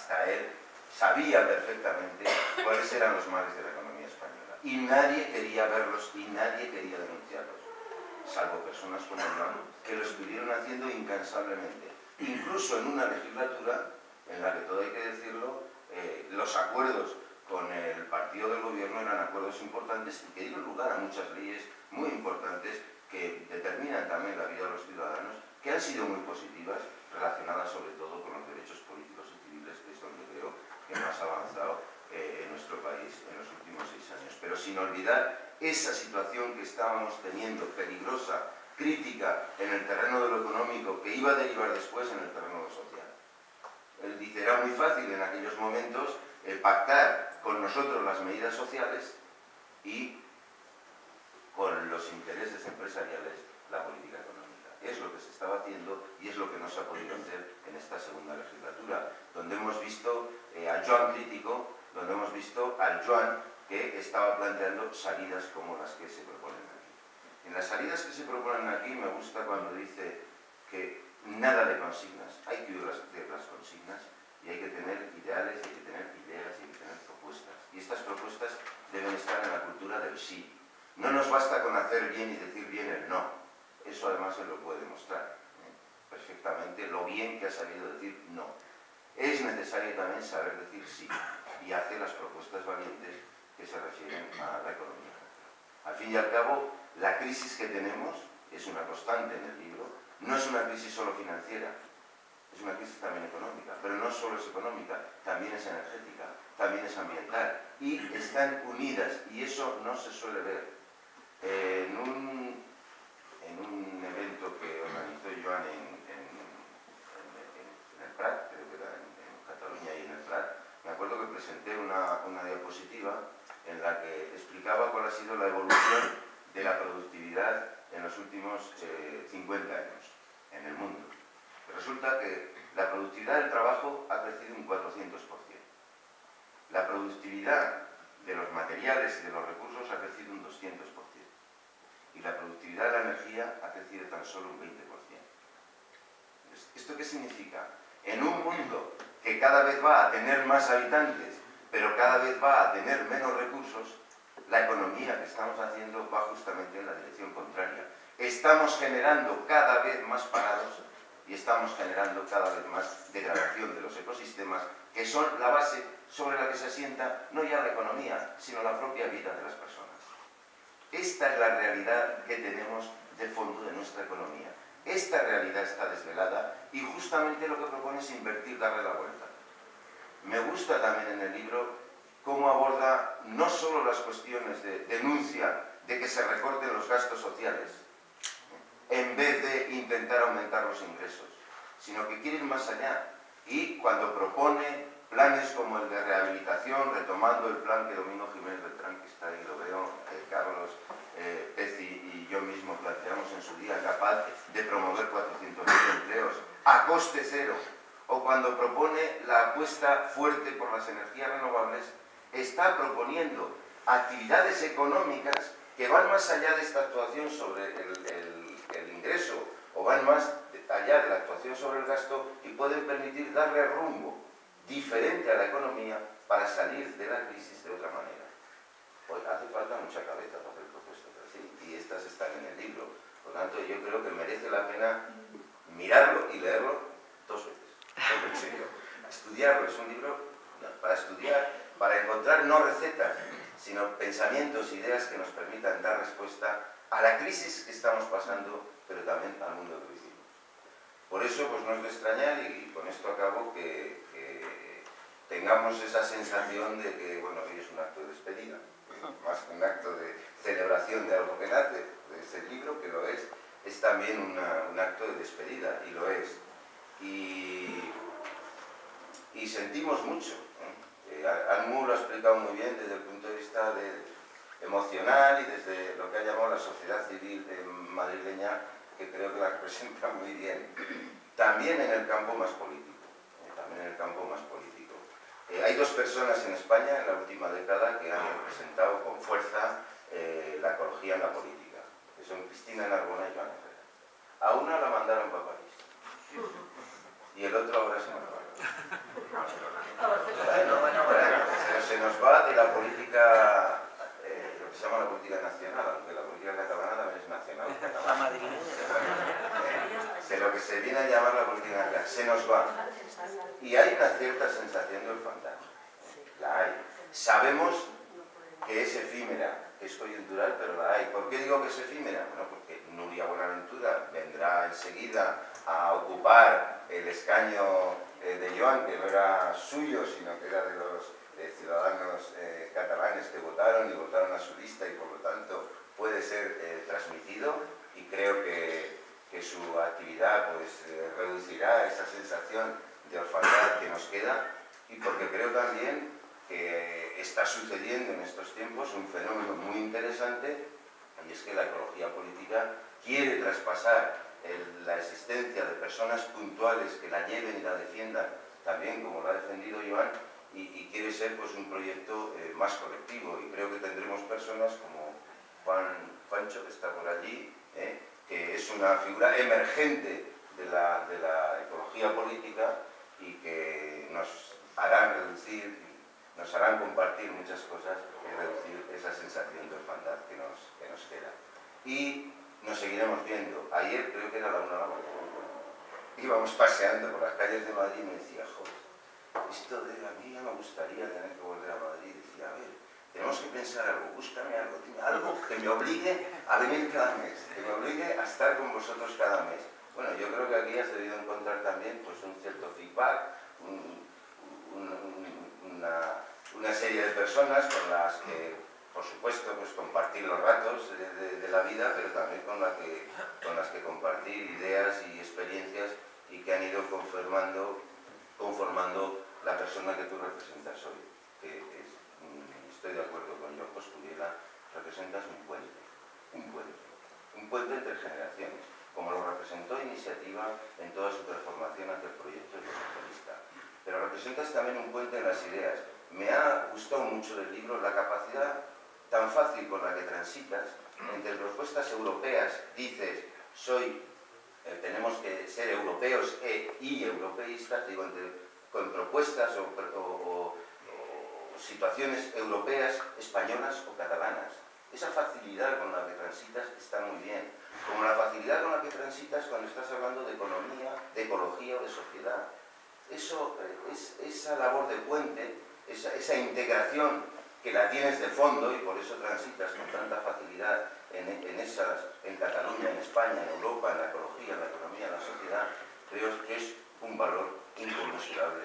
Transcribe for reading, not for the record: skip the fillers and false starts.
hasta él, sabía perfectamente cuáles eran los males de la economía española. Y nadie quería verlos y nadie quería denunciarlos, salvo personas como Joan, que lo estuvieron haciendo incansablemente. Incluso en una legislatura en la que, todo hay que decirlo, los acuerdos con el partido del gobierno eran acuerdos importantes y que dieron lugar a muchas leyes muy importantes que determinan también la vida de los ciudadanos, que han sido muy positivas, relacionadas sobre todo con los derechos políticos y civiles, que es donde creo que más ha avanzado en nuestro país en los últimos 6 años. Pero sin olvidar esa situación que estábamos teniendo, peligrosa, crítica, en el terreno de lo económico, que iba a derivar después en el terreno de lo social. Él dice, era muy fácil en aquellos momentos pactar con nosotros las medidas sociales y con los intereses empresariales la política económica. Es lo que se estaba haciendo y es lo que no se ha podido hacer en esta segunda legislatura, donde hemos visto al Joan crítico, donde hemos visto al Joan que estaba planteando salidas como las que se proponen aquí. En las salidas que se proponen aquí me gusta cuando dice que nada de consignas, hay que huir de las consignas y hay que tener ideales, hay que tener ideas y hay que tener propuestas. Y estas propuestas deben estar en la cultura del sí. No nos basta con hacer bien y decir bien el no. Eso además se lo puede demostrar perfectamente, lo bien que ha sabido decir no. Es necesario también saber decir sí y hacer las propuestas valientes que se refieren a la economía. Al fin y al cabo, la crisis que tenemos es una constante en el libro, no es una crisis solo financiera, es una crisis también económica, pero no solo es económica, también es energética, también es ambiental, y están unidas, y eso no se suele ver. En un evento que organizó Joan en el Prat, creo que era en Cataluña y en el Prat, me acuerdo que presenté una diapositiva en la que explicaba cuál ha sido la evolución de la productividad en los últimos 50 años en el mundo. Resulta que la productividad del trabajo ha crecido un 400%. La productividad de los materiales y de los recursos ha crecido un 200%. Y la productividad de la energía ha crecido tan solo un 20%. ¿Esto qué significa? En un mundo que cada vez va a tener más habitantes, pero cada vez va a tener menos recursos, la economía que estamos haciendo va justamente en la dirección contraria. Estamos generando cada vez más parados y estamos generando cada vez más degradación de los ecosistemas, que son la base sobre la que se asienta no ya la economía, sino la propia vida de las personas. Esta es la realidad que tenemos de fondo de nuestra economía. Esta realidad está desvelada y justamente lo que propone es invertir, darle la vuelta. Me gusta también en el libro cómo aborda no solo las cuestiones de denuncia de que se recorten los gastos sociales, en vez de intentar aumentar los ingresos, sino que quiere ir más allá. Y cuando propone planes como el de rehabilitación, retomando el plan que Domingo Jiménez Beltrán, que está ahí, lo veo, Carlos Pezzi y yo mismo planteamos en su día, capaz de promover 400.000 empleos a coste cero, o cuando propone la apuesta fuerte por las energías renovables, está proponiendo actividades económicas que van más allá de esta actuación sobre el ingreso, o van más allá de la actuación sobre el gasto, y pueden permitir darle rumbo diferente a la economía para salir de la crisis de otra manera. Pues hace falta mucha cabeza para hacer propuestas así, y estas están en el libro. Por lo tanto, yo creo que merece la pena mirarlo y leerlo 2 veces. En serio. Estudiarlo, es un libro para estudiar, para encontrar no recetas, sino pensamientos, ideas que nos permitan dar respuesta a la crisis que estamos pasando, pero también al mundo que vivimos. Por eso, pues no es de extrañar, y con esto acabo, que tengamos esa sensación de que, bueno, hoy es un acto de despedida, más que un acto de celebración de algo que nace de ese libro, que lo es también un acto de despedida, y lo es. Y sentimos mucho. Almu lo ha explicado muy bien desde el punto de vista emocional y desde lo que ha llamado la sociedad civil madrileña, que creo que la representa muy bien. También en el campo más político. Hay 2 personas en España en la última década que han representado con fuerza la ecología en la política, que son Cristina Narbona y Joan Herrera. A una la mandaron para París y el otro ahora se nos va. nos va de la política, lo que se llama la política nacional, aunque la política catalana también es nacional. La madrileña. De lo que se viene a llamar la política nacional, se nos va. Y hay una cierta sensación de orfandad. La hay. Sabemos que es efímera, que es coyuntural, pero la hay. ¿Por qué digo que es efímera? Bueno, porque Nuria Buenaventura vendrá enseguida a ocupar el escaño de Joan, que no era suyo, sino que era de los ciudadanos catalanes que votaron y votaron a su lista, y por lo tanto puede ser transmitido, y creo que su actividad pues reducirá esa sensación de orfandad que nos queda, y porque creo también que está sucediendo en estos tiempos un fenómeno muy interesante, y es que la ecología política quiere traspasar la existencia de personas puntuales que la lleven y la defiendan, también como lo ha defendido Joan, y quiere ser pues un proyecto más colectivo, y creo que tendremos personas como Pancho, que está por allí, que es una figura emergente de la ecología política, y que nos harán reducir, nos harán compartir muchas cosas y reducir esa sensación de orfandad que nos queda. Y nos seguiremos viendo. Ayer creo que era la 1 de la mañana. Íbamos paseando por las calles de Madrid y me decía, joder, esto de a mí ya me gustaría tener que volver a Madrid. Decía, a ver, tenemos que pensar algo, búscame algo, dime algo que me obligue a venir cada mes, que me obligue a estar con vosotros cada mes. Bueno, yo creo que aquí has debido encontrar también pues, un cierto feedback, una serie de personas con las que, por supuesto, pues, compartir los ratos de la vida, pero también con las que compartir ideas y experiencias, y que han ido conformando la persona que tú representas hoy. Estoy de acuerdo con Joan Coscubiela, representas un puente entre generaciones, como lo representó Iniciativa en toda su transformación hacia el proyecto socialista. Pero representas también un puente en las ideas. Me ha gustado mucho del libro la capacidad tan fácil con la que transitas entre propuestas europeas. Dices, tenemos que ser europeos y europeístas, digo, con propuestas o situaciones europeas, españolas o catalanas. Esa facilidad con la que transitas está muy bien, como la facilidad con la que transitas cuando estás hablando de economía, de ecología o de sociedad. Esa labor de puente, esa integración que la tienes de fondo, y por eso transitas con tanta facilidad en Cataluña, en España, en Europa, en la ecología, en la economía, en la sociedad, creo que es un valor inconmensurable